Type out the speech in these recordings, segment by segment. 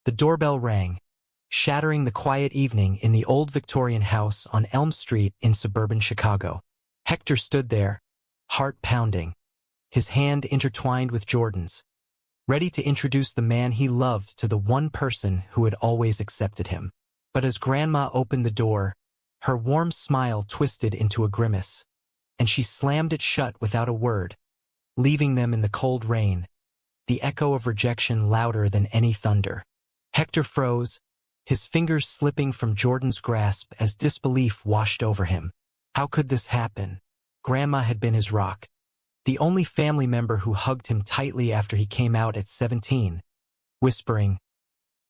The doorbell rang, shattering the quiet evening in the old Victorian house on Elm Street in suburban Chicago. Hector stood there, heart pounding, his hand intertwined with Jordan's, ready to introduce the man he loved to the one person who had always accepted him. But as Grandma opened the door, her warm smile twisted into a grimace, and she slammed it shut without a word, leaving them in the cold rain, the echo of rejection louder than any thunder. Hector froze, his fingers slipping from Jordan's grasp as disbelief washed over him. How could this happen? Grandma had been his rock, the only family member who hugged him tightly after he came out at 17, whispering,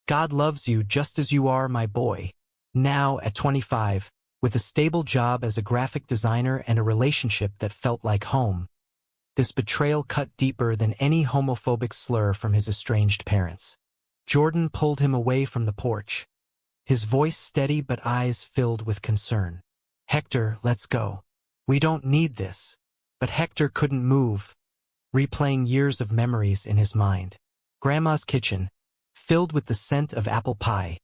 "God loves you just as you are, my boy." Now, at 25, with a stable job as a graphic designer and a relationship that felt like home, this betrayal cut deeper than any homophobic slur from his estranged parents. Jordan pulled him away from the porch, his voice steady but eyes filled with concern. "Hector, let's go. We don't need this." But Hector couldn't move, replaying years of memories in his mind. Grandma's kitchen, filled with the scent of apple pie,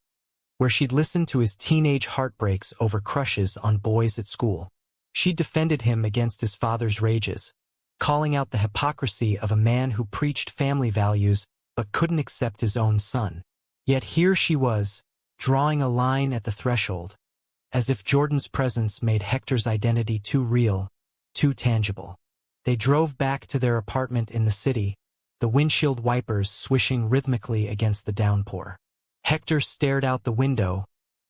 where she'd listened to his teenage heartbreaks over crushes on boys at school. She defended him against his father's rages, calling out the hypocrisy of a man who preached family values but couldn't accept his own son. Yet here she was, drawing a line at the threshold, as if Jordan's presence made Hector's identity too real, too tangible. They drove back to their apartment in the city, the windshield wipers swishing rhythmically against the downpour. Hector stared out the window,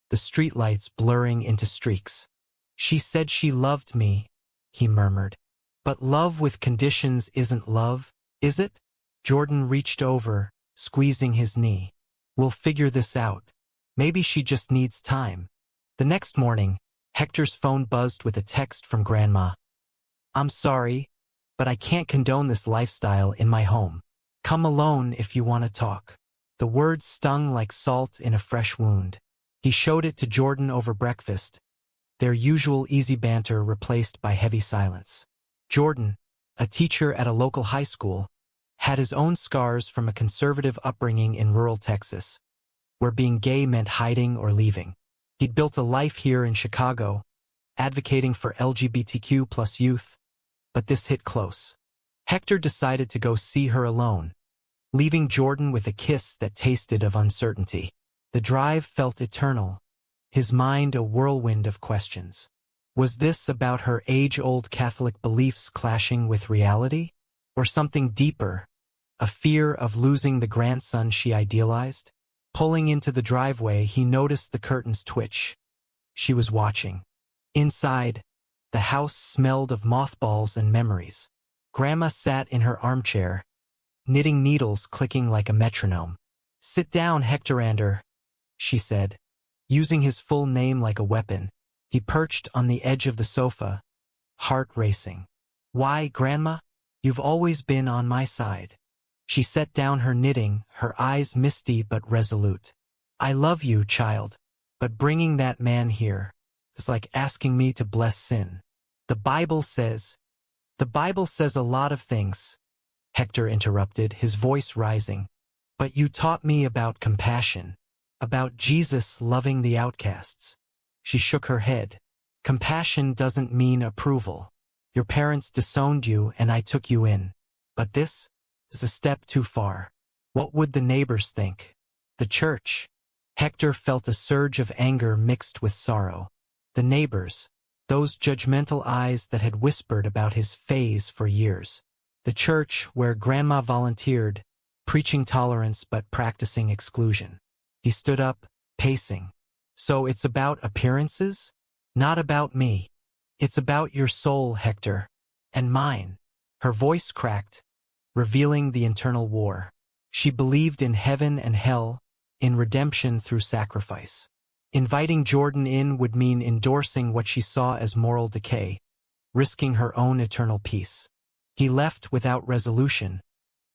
the streetlights blurring into streaks. "She said she loved me," he murmured. "But love with conditions isn't love, is it?" Jordan reached over, squeezing his knee. "We'll figure this out. Maybe she just needs time." The next morning, Hector's phone buzzed with a text from Grandma. "I'm sorry, but I can't condone this lifestyle in my home. Come alone if you want to talk." The words stung like salt in a fresh wound. He showed it to Jordan over breakfast, their usual easy banter replaced by heavy silence. Jordan, a teacher at a local high school, had his own scars from a conservative upbringing in rural Texas, where being gay meant hiding or leaving. He'd built a life here in Chicago, advocating for LGBTQ plus youth, but this hit close. Hector decided to go see her alone, leaving Jordan with a kiss that tasted of uncertainty. The drive felt eternal, his mind a whirlwind of questions. Was this about her age-old Catholic beliefs clashing with reality? Or something deeper, a fear of losing the grandson she idealized? Pulling into the driveway, he noticed the curtains twitch. She was watching. Inside, the house smelled of mothballs and memories. Grandma sat in her armchair, knitting needles clicking like a metronome. "Sit down, Hectorander," she said, using his full name like a weapon. He perched on the edge of the sofa, heart racing. "Why, Grandma? You've always been on my side." She set down her knitting, her eyes misty but resolute. "I love you, child, but bringing that man here is like asking me to bless sin." The Bible says a lot of things," Hector interrupted, his voice rising. "But you taught me about compassion, about Jesus loving the outcasts." She shook her head. "Compassion doesn't mean approval. Your parents disowned you and I took you in. But this is a step too far. What would the neighbors think? The church?" Hector felt a surge of anger mixed with sorrow. The neighbors, those judgmental eyes that had whispered about his phase for years. The church where Grandma volunteered, preaching tolerance but practicing exclusion. He stood up, pacing. "So it's about appearances? Not about me. It's about your soul, Hector. And mine." Her voice cracked, revealing the internal war. She believed in heaven and hell, in redemption through sacrifice. Inviting Jordan in would mean endorsing what she saw as moral decay, risking her own eternal peace. He left without resolution,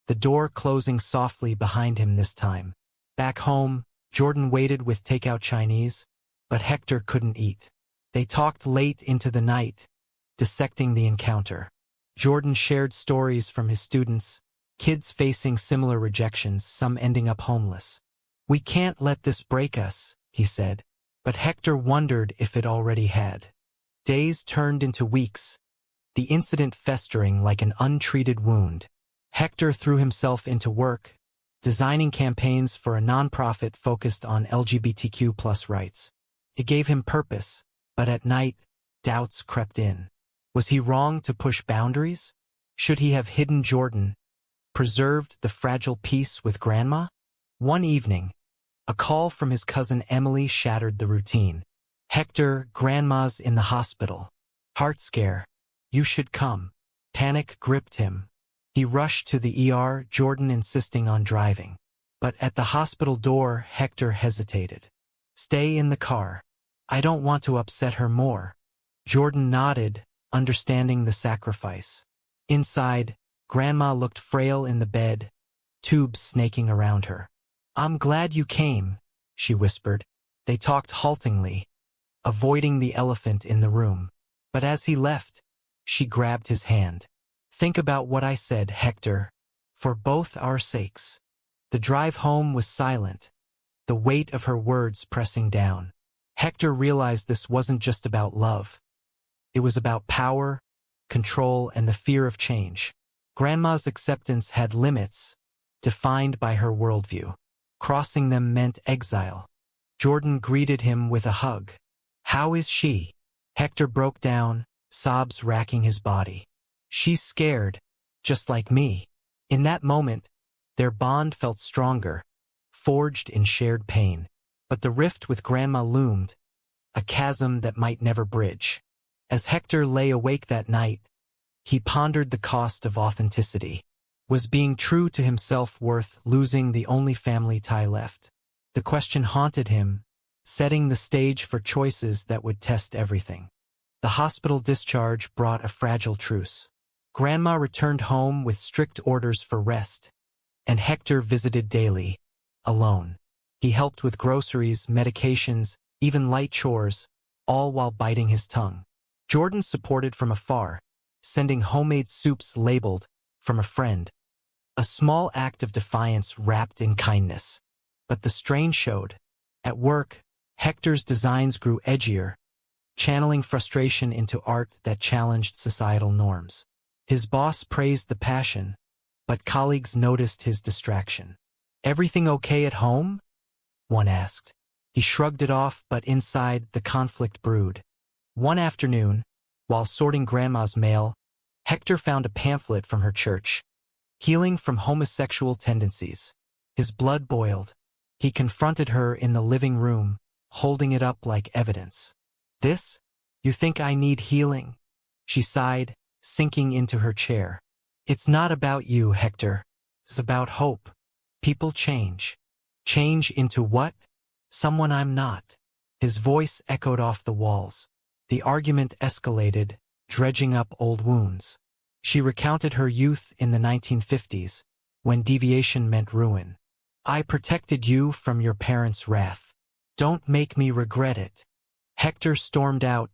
the door closing softly behind him this time. Back home, Jordan waited with takeout Chinese, but Hector couldn't eat. They talked late into the night, dissecting the encounter. Jordan shared stories from his students, kids facing similar rejections, some ending up homeless. "We can't let this break us," he said. But Hector wondered if it already had. Days turned into weeks, the incident festering like an untreated wound. Hector threw himself into work, designing campaigns for a nonprofit focused on LGBTQ+ rights. It gave him purpose, but at night, doubts crept in. Was he wrong to push boundaries? Should he have hidden Jordan, preserved the fragile peace with Grandma? One evening, a call from his cousin Emily shattered the routine. "Hector, Grandma's in the hospital. Heart scare. You should come." Panic gripped him. He rushed to the ER, Jordan insisting on driving. But at the hospital door, Hector hesitated. "Stay in the car. I don't want to upset her more." Jordan nodded, understanding the sacrifice. Inside, Grandma looked frail in the bed, tubes snaking around her. "I'm glad you came," she whispered. They talked haltingly, avoiding the elephant in the room. But as he left, she grabbed his hand. "Think about what I said, Hector, for both our sakes." The drive home was silent, the weight of her words pressing down. Hector realized this wasn't just about love. It was about power, control, and the fear of change. Grandma's acceptance had limits, defined by her worldview. Crossing them meant exile. Jordan greeted him with a hug. "How is she?" Hector broke down, sobs racking his body. "She's scared, just like me." In that moment, their bond felt stronger, forged in shared pain. But the rift with Grandma loomed, a chasm that might never bridge. As Hector lay awake that night, he pondered the cost of authenticity. Was being true to himself worth losing the only family tie left? The question haunted him, setting the stage for choices that would test everything. The hospital discharge brought a fragile truce. Grandma returned home with strict orders for rest, and Hector visited daily, alone. He helped with groceries, medications, even light chores, all while biting his tongue. Jordan supported from afar, sending homemade soups labeled, "From a friend." A small act of defiance wrapped in kindness. But the strain showed. At work, Hector's designs grew edgier, channeling frustration into art that challenged societal norms. His boss praised the passion, but colleagues noticed his distraction. "Everything okay at home?" one asked. He shrugged it off, but inside the conflict brewed. One afternoon, while sorting Grandma's mail, Hector found a pamphlet from her church, "Healing from Homosexual Tendencies." His blood boiled. He confronted her in the living room, holding it up like evidence. "This? You think I need healing?" She sighed, sinking into her chair. "It's not about you, Hector. It's about hope. People change. Change into what? Someone I'm not." His voice echoed off the walls. The argument escalated, dredging up old wounds. She recounted her youth in the 1950s, when deviation meant ruin. "I protected you from your parents' wrath. Don't make me regret it." Hector stormed out,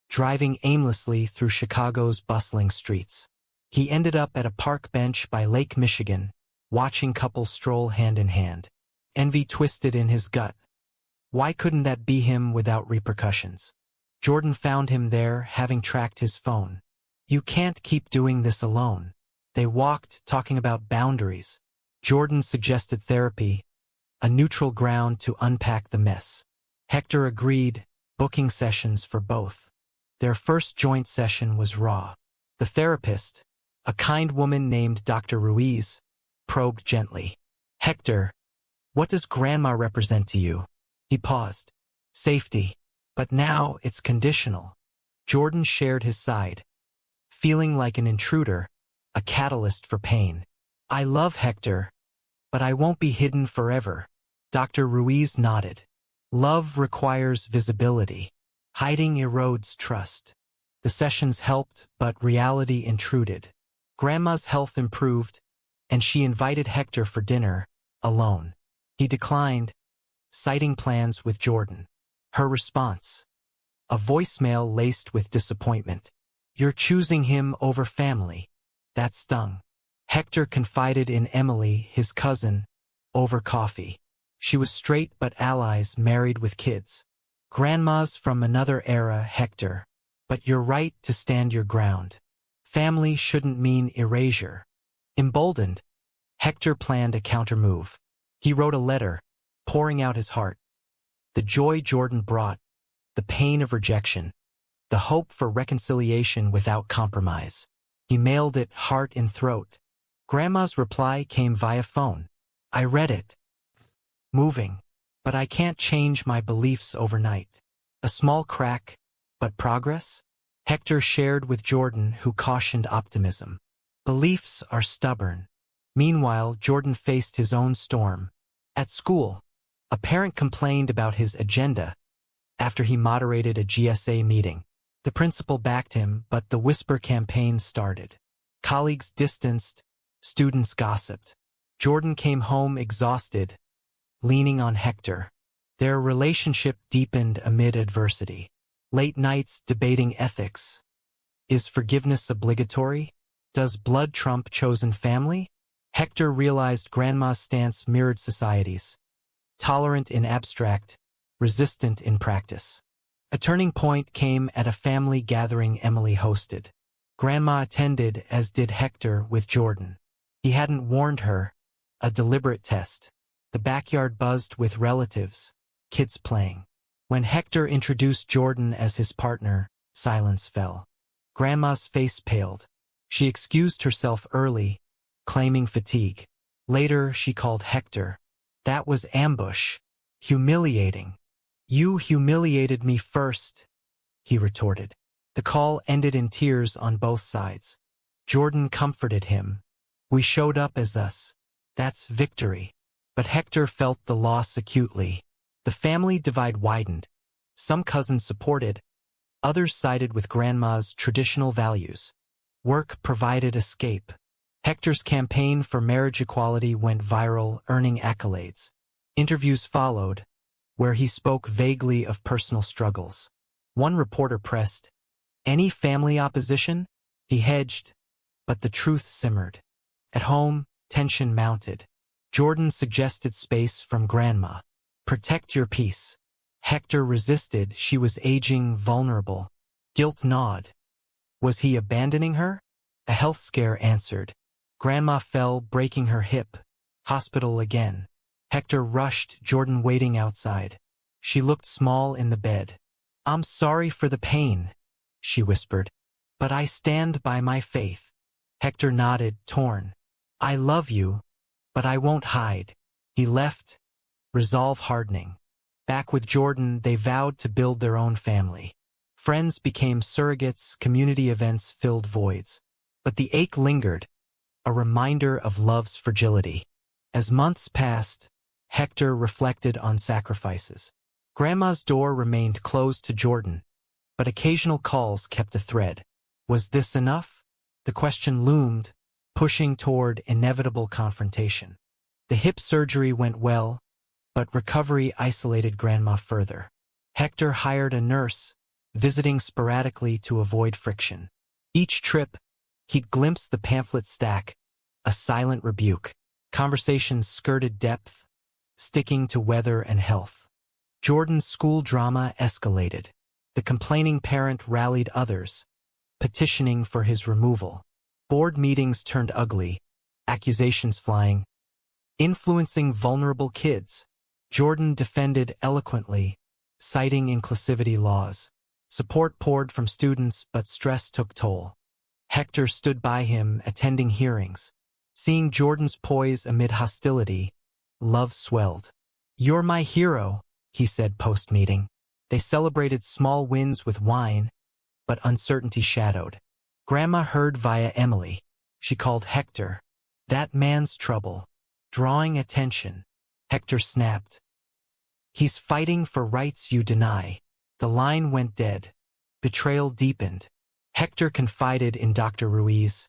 driving aimlessly through Chicago's bustling streets. He ended up at a park bench by Lake Michigan, watching couples stroll hand in hand. Envy twisted in his gut. Why couldn't that be him without repercussions? Jordan found him there, having tracked his phone. "You can't keep doing this alone." They walked, talking about boundaries. Jordan suggested therapy, a neutral ground to unpack the mess. Hector agreed, booking sessions for both. Their first joint session was raw. The therapist, a kind woman named Dr. Ruiz, probed gently. "Hector, what does Grandma represent to you?" He paused. "Safety. But now it's conditional." Jordan shared his side, feeling like an intruder, a catalyst for pain. "I love Hector, but I won't be hidden forever." Dr. Ruiz nodded. "Love requires visibility. Hiding erodes trust." The sessions helped, but reality intruded. Grandma's health improved, and she invited Hector for dinner, alone. He declined, citing plans with Jordan. Her response: a voicemail laced with disappointment. "You're choosing him over family." That stung. Hector confided in Emily, his cousin, over coffee. She was straight but allies married with kids. Grandma's from another era, Hector. But you're right to stand your ground. Family shouldn't mean erasure. Emboldened, Hector planned a counter-move. He wrote a letter, pouring out his heart. The joy Jordan brought, the pain of rejection, the hope for reconciliation without compromise. He mailed it heart in throat. Grandma's reply came via phone. I read it. Moving. But I can't change my beliefs overnight. A small crack, but progress? Hector shared with Jordan, who cautioned optimism. Beliefs are stubborn. Meanwhile, Jordan faced his own storm. At school, a parent complained about his agenda after he moderated a GSA meeting. The principal backed him, but the whisper campaign started. Colleagues distanced, students gossiped. Jordan came home exhausted, leaning on Hector. Their relationship deepened amid adversity. Late nights debating ethics. Is forgiveness obligatory? Does blood trump chosen family? Hector realized Grandma's stance mirrored society's. Tolerant in abstract, resistant in practice. A turning point came at a family gathering Emily hosted. Grandma attended, as did Hector with Jordan. He hadn't warned her. A deliberate test. The backyard buzzed with relatives, kids playing. When Hector introduced Jordan as his partner, silence fell. Grandma's face paled. She excused herself early, claiming fatigue. Later, she called Hector. That was ambush. Humiliating. You humiliated me first, he retorted. The call ended in tears on both sides. Jordan comforted him. We showed up as us. That's victory. But Hector felt the loss acutely. The family divide widened. Some cousins supported. Others sided with Grandma's traditional values. Work provided escape. Hector's campaign for marriage equality went viral, earning accolades. Interviews followed, where he spoke vaguely of personal struggles. One reporter pressed, "Any family opposition?" He hedged, but the truth simmered. At home, tension mounted. Jordan suggested space from Grandma. Protect your peace. Hector resisted. She was aging, vulnerable. Guilt gnawed. Was he abandoning her? A health scare answered. Grandma fell, breaking her hip. Hospital again. Hector rushed, Jordan waiting outside. She looked small in the bed. I'm sorry for the pain, she whispered. But I stand by my faith. Hector nodded, torn. I love you, but I won't hide. He left, resolve hardening. Back with Jordan, they vowed to build their own family. Friends became surrogates, community events filled voids. But the ache lingered, a reminder of love's fragility. As months passed, Hector reflected on sacrifices. Grandma's door remained closed to Jordan, but occasional calls kept a thread. Was this enough? The question loomed, pushing toward inevitable confrontation. The hip surgery went well, but recovery isolated Grandma further. Hector hired a nurse, visiting sporadically to avoid friction. Each trip, he'd glimpse the pamphlet stack, a silent rebuke. Conversations skirted depth, sticking to weather and health. Jordan's school drama escalated. The complaining parent rallied others, petitioning for his removal. Board meetings turned ugly, accusations flying. Influencing vulnerable kids, Jordan defended eloquently, citing inclusivity laws. Support poured from students, but stress took toll. Hector stood by him, attending hearings. Seeing Jordan's poise amid hostility, love swelled. You're my hero, he said post-meeting. They celebrated small wins with wine, but uncertainty shadowed. Grandma heard via Emily. She called Hector. That man's trouble. Drawing attention. Hector snapped. He's fighting for rights you deny. The line went dead. Betrayal deepened. Hector confided in Dr. Ruiz.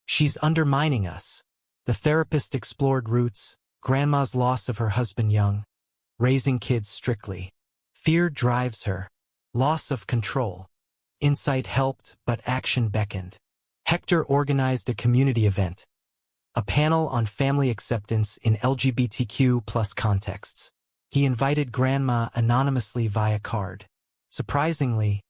She's undermining us. The therapist explored roots, Grandma's loss of her husband young, raising kids strictly. Fear drives her. Loss of control. Insight helped, but action beckoned. Hector organized a community event. a panel on family acceptance in LGBTQ plus contexts. He invited Grandma anonymously via card. Surprisingly,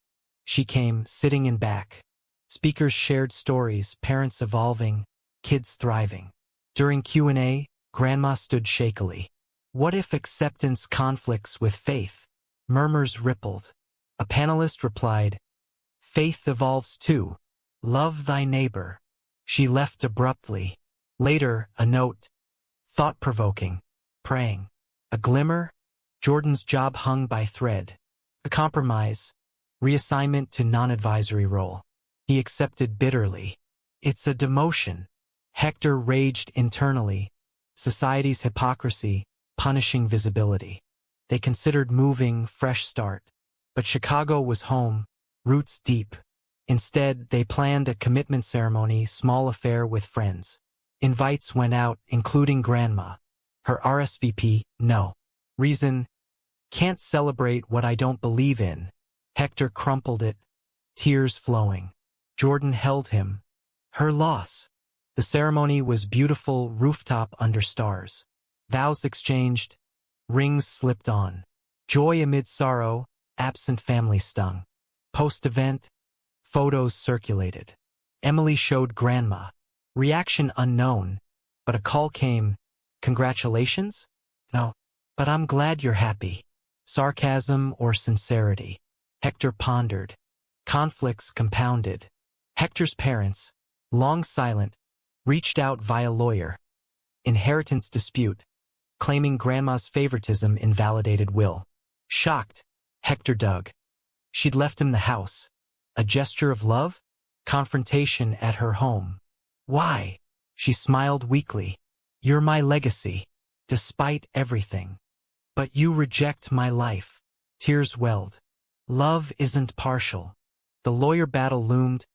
she came sitting in back. Speakers shared stories, parents evolving, kids thriving. During Q&A, Grandma stood shakily. What if acceptance conflicts with faith? Murmurs rippled. A panelist replied, faith evolves too. Love thy neighbor. She left abruptly. Later, a note. Thought-provoking. Praying. A glimmer. Jordan's job hung by thread. A compromise. Reassignment to non-advisory role. He accepted bitterly. It's a demotion. Hector raged internally. Society's hypocrisy, punishing visibility. They considered moving, fresh start. But Chicago was home, roots deep. Instead, they planned a commitment ceremony, small affair with friends. Invites went out, including Grandma. Her RSVP, no. Reason, can't celebrate what I don't believe in. Hector crumpled it, tears flowing. Jordan held him. Her loss. The ceremony was beautiful, rooftop under stars. Vows exchanged, rings slipped on. Joy amid sorrow, absent family stung. Post-event, photos circulated. Emily showed Grandma. Reaction unknown, but a call came. Congratulations? No, but I'm glad you're happy. Sarcasm or sincerity? Hector pondered. Conflicts compounded. Hector's parents, long silent, reached out via lawyer. Inheritance dispute, claiming Grandma's favoritism invalidated will. Shocked, Hector dug. She'd left him the house. A gesture of love? Confrontation at her home. Why? She smiled weakly. You're my legacy, despite everything. But you reject my life. Tears welled. Love isn't partial. The lawyer battle loomed,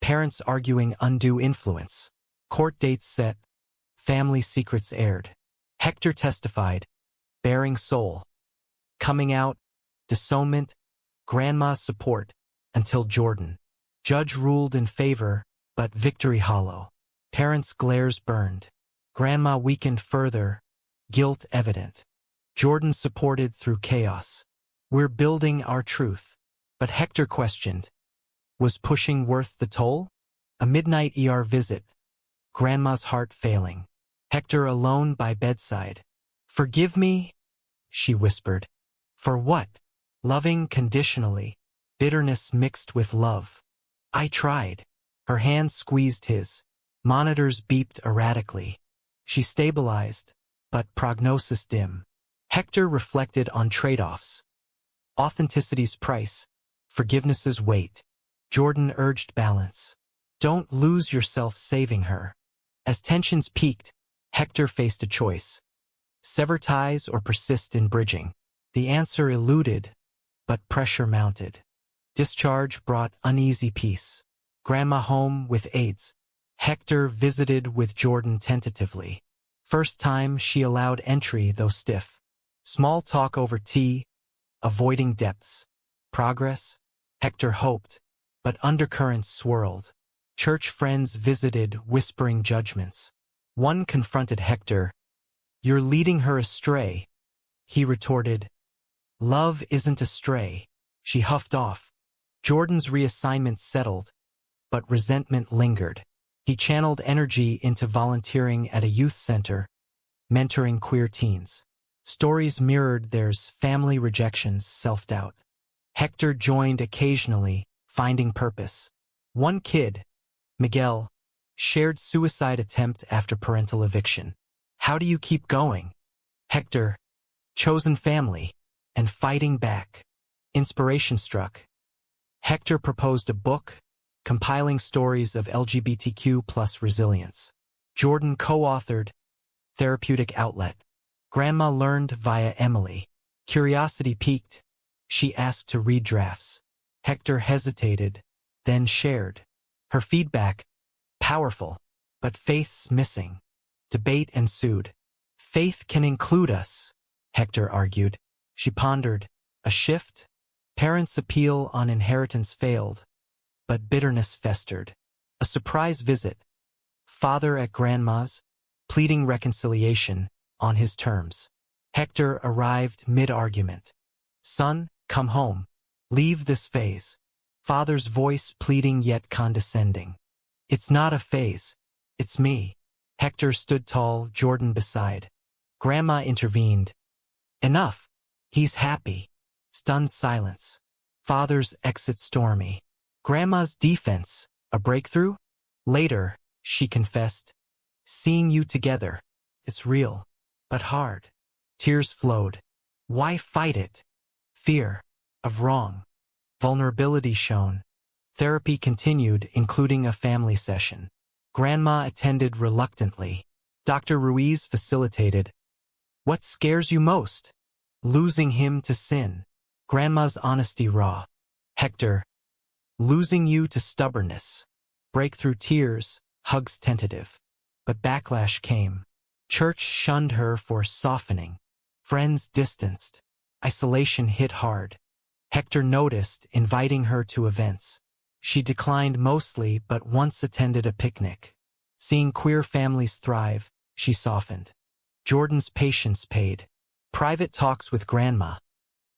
parents arguing undue influence. Court dates set, family secrets aired. Hector testified, bearing soul. Coming out, disownment, Grandma's support, until Jordan. Judge ruled in favor, but victory hollow. Parents' glares burned. Grandma weakened further, guilt evident. Jordan supported through chaos. We're building our truth. But Hector questioned. Was pushing worth the toll? A midnight ER visit. Grandma's heart failing. Hector alone by bedside. Forgive me, she whispered. For what? Loving conditionally. Bitterness mixed with love. I tried. Her hand squeezed his. Monitors beeped erratically. She stabilized, but prognosis dim. Hector reflected on trade-offs. Authenticity's price. Forgiveness's weight. Jordan urged balance. Don't lose yourself saving her. As tensions peaked, Hector faced a choice. Sever ties or persist in bridging. The answer eluded, but pressure mounted. Discharge brought uneasy peace. Grandma home with aides. Hector visited with Jordan tentatively. First time she allowed entry, though stiff. Small talk over tea, avoiding depths. Progress? Hector hoped, but undercurrents swirled. Church friends visited, whispering judgments. One confronted Hector. You're leading her astray. He retorted. Love isn't astray. She huffed off. Jordan's reassignment settled, but resentment lingered. He channeled energy into volunteering at a youth center, mentoring queer teens. Stories mirrored theirs, family rejections, self-doubt. Hector joined occasionally, finding purpose. One kid, Miguel, shared suicide attempt after parental eviction. How do you keep going? Hector, chosen family, and fighting back. Inspiration struck. Hector proposed a book, compiling stories of LGBTQ plus resilience. Jordan co-authored, therapeutic outlet. Grandma learned via Emily. Curiosity piqued. She asked to read drafts. Hector hesitated, then shared. Her feedback, powerful, but faith's missing. Debate ensued. Faith can include us, Hector argued. She pondered. A shift? Parents' appeal on inheritance failed, but bitterness festered. A surprise visit. Father at Grandma's, pleading reconciliation on his terms. Hector arrived mid-argument. Son, come home. Leave this phase. Father's voice pleading yet condescending. It's not a phase. It's me. Hector stood tall, Jordan beside. Grandma intervened. Enough. He's happy. Stunned silence. Father's exit stormy. Grandma's defense. A breakthrough? Later, she confessed. Seeing you together. It's real. But hard. Tears flowed. Why fight it? Fear. Of wrong. Vulnerability shown. Therapy continued, including a family session. Grandma attended reluctantly. Dr. Ruiz facilitated. What scares you most? Losing him to sin. Grandma's honesty raw. Hector. Losing you to stubbornness. Breakthrough tears, hugs tentative. But backlash came. Church shunned her for softening. Friends distanced. Isolation hit hard. Hector noticed, inviting her to events. She declined mostly, but once attended a picnic. Seeing queer families thrive, she softened. Jordan's patience paid. Private talks with Grandma.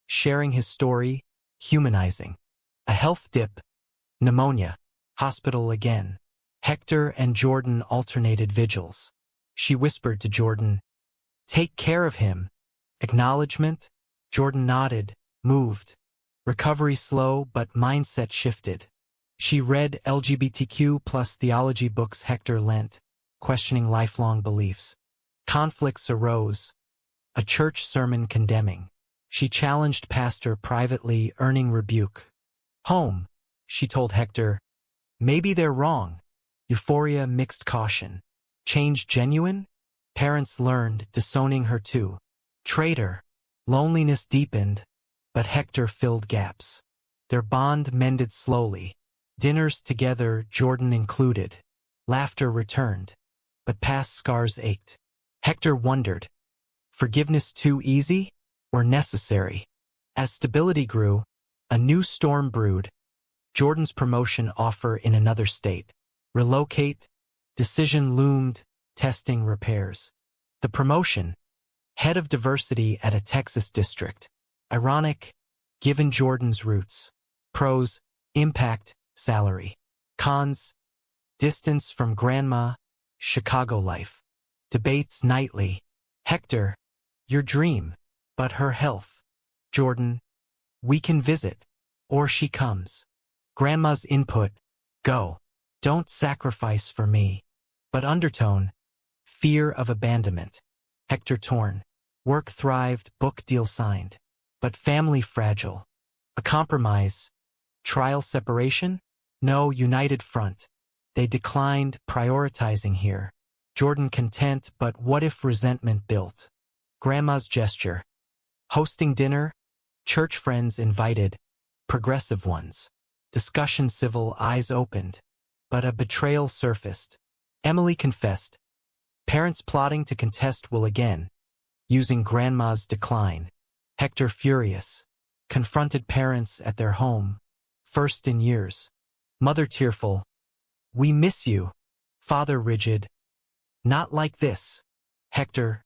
Sharing his story, humanizing. A health dip. Pneumonia. Hospital again. Hector and Jordan alternated vigils. She whispered to Jordan, "Take care of him." Acknowledgement? Jordan nodded, moved. Recovery slow, but mindset shifted. She read LGBTQ plus theology books Hector lent, questioning lifelong beliefs. Conflicts arose. A church sermon condemning. She challenged pastor privately, earning rebuke. Home, she told Hector. Maybe they're wrong. Euphoria mixed caution. Change genuine? Parents learned, disowning her too. Traitor. Loneliness deepened, but Hector filled gaps. Their bond mended slowly. Dinners together, Jordan included. Laughter returned, but past scars ached. Hector wondered, forgiveness too easy or necessary? As stability grew, a new storm brewed. Jordan's promotion offer in another state. Relocate, decision loomed, testing repairs. The promotion, head of diversity at a Texas district. Ironic, given Jordan's roots. Pros, impact, salary. Cons, distance from Grandma, Chicago life. Debates nightly. Hector, your dream, but her health. Jordan, we can visit, or she comes. Grandma's input, go. Don't sacrifice for me. But undertone, fear of abandonment. Hector torn. Work thrived, book deal signed. But family fragile. A compromise. Trial separation? No, united front. They declined, prioritizing here. Jordan content, but what if resentment built? Grandma's gesture. Hosting dinner? Church friends invited. Progressive ones. Discussion civil, eyes opened. But a betrayal surfaced. Emily confessed. Parents plotting to contest will again. Using Grandma's decline. Hector furious. Confronted parents at their home. First in years. Mother tearful. We miss you. Father rigid. Not like this. Hector.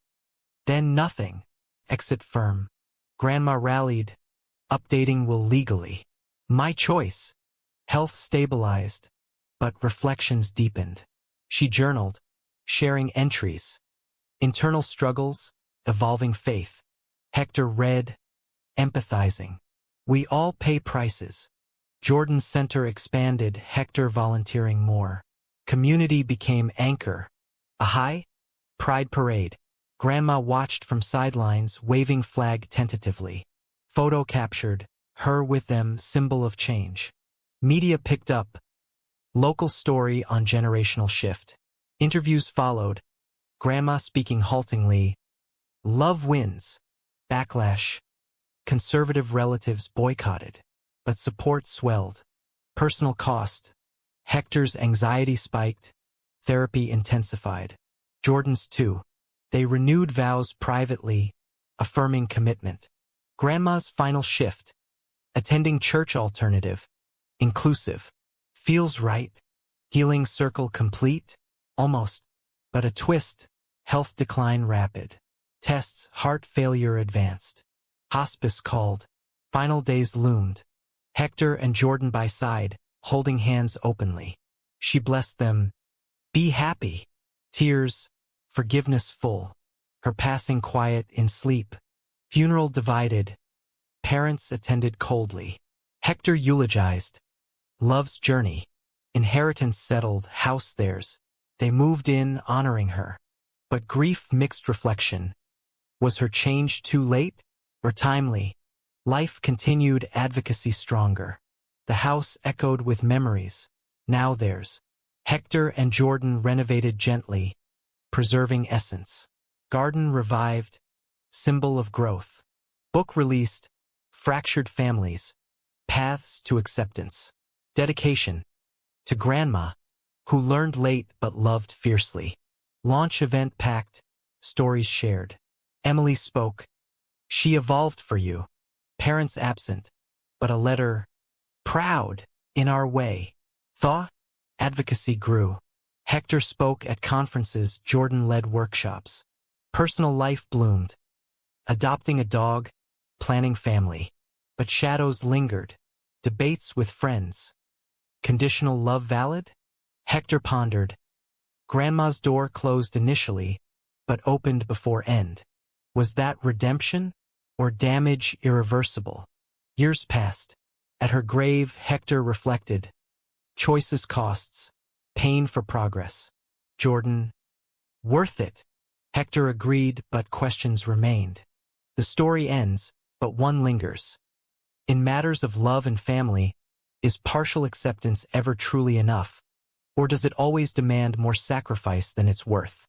Then nothing. Exit firm. Grandma rallied. Updating will legally. My choice. Health stabilized. But reflections deepened. She journaled. Sharing entries. Internal struggles. Evolving faith. Hector read. Empathizing. We all pay prices. Jordan's center expanded, Hector volunteering more. Community became anchor. A high? Pride parade. Grandma watched from sidelines, waving flag tentatively. Photo captured, her with them, symbol of change. Media picked up. Local story on generational shift. Interviews followed. Grandma speaking haltingly. Love wins. Backlash. Conservative relatives boycotted. But support swelled. Personal cost. Hector's anxiety spiked. Therapy intensified. Jordan's too. They renewed vows privately, affirming commitment. Grandma's final shift. Attending church alternative. Inclusive. Feels right. Healing circle complete? Almost. But a twist. Health decline rapid. Tests, heart failure advanced. Hospice called. Final days loomed. Hector and Jordan by side, holding hands openly. She blessed them. Be happy. Tears, forgiveness full. Her passing quiet in sleep. Funeral divided. Parents attended coldly. Hector eulogized. Love's journey. Inheritance settled, house theirs. They moved in, honoring her. But grief mixed reflection. Was her change too late or timely? Life continued, advocacy stronger. The house echoed with memories. Now theirs. Hector and Jordan renovated gently, preserving essence. Garden revived, symbol of growth. Book released, fractured families, paths to acceptance. Dedication to Grandma, who learned late but loved fiercely. Launch event packed, stories shared. Emily spoke. She evolved for you. Parents absent, but a letter, proud, in our way. Thaw, advocacy grew. Hector spoke at conferences, Jordan led workshops. Personal life bloomed. Adopting a dog, planning family. But shadows lingered. Debates with friends. Conditional love valid? Hector pondered. Grandma's door closed initially, but opened before end. Was that redemption, or damage irreversible? Years passed. At her grave, Hector reflected. Choices costs, pain for progress. Jordan, worth it. Hector agreed, but questions remained. The story ends, but one lingers. In matters of love and family, is partial acceptance ever truly enough? Or does it always demand more sacrifice than it's worth?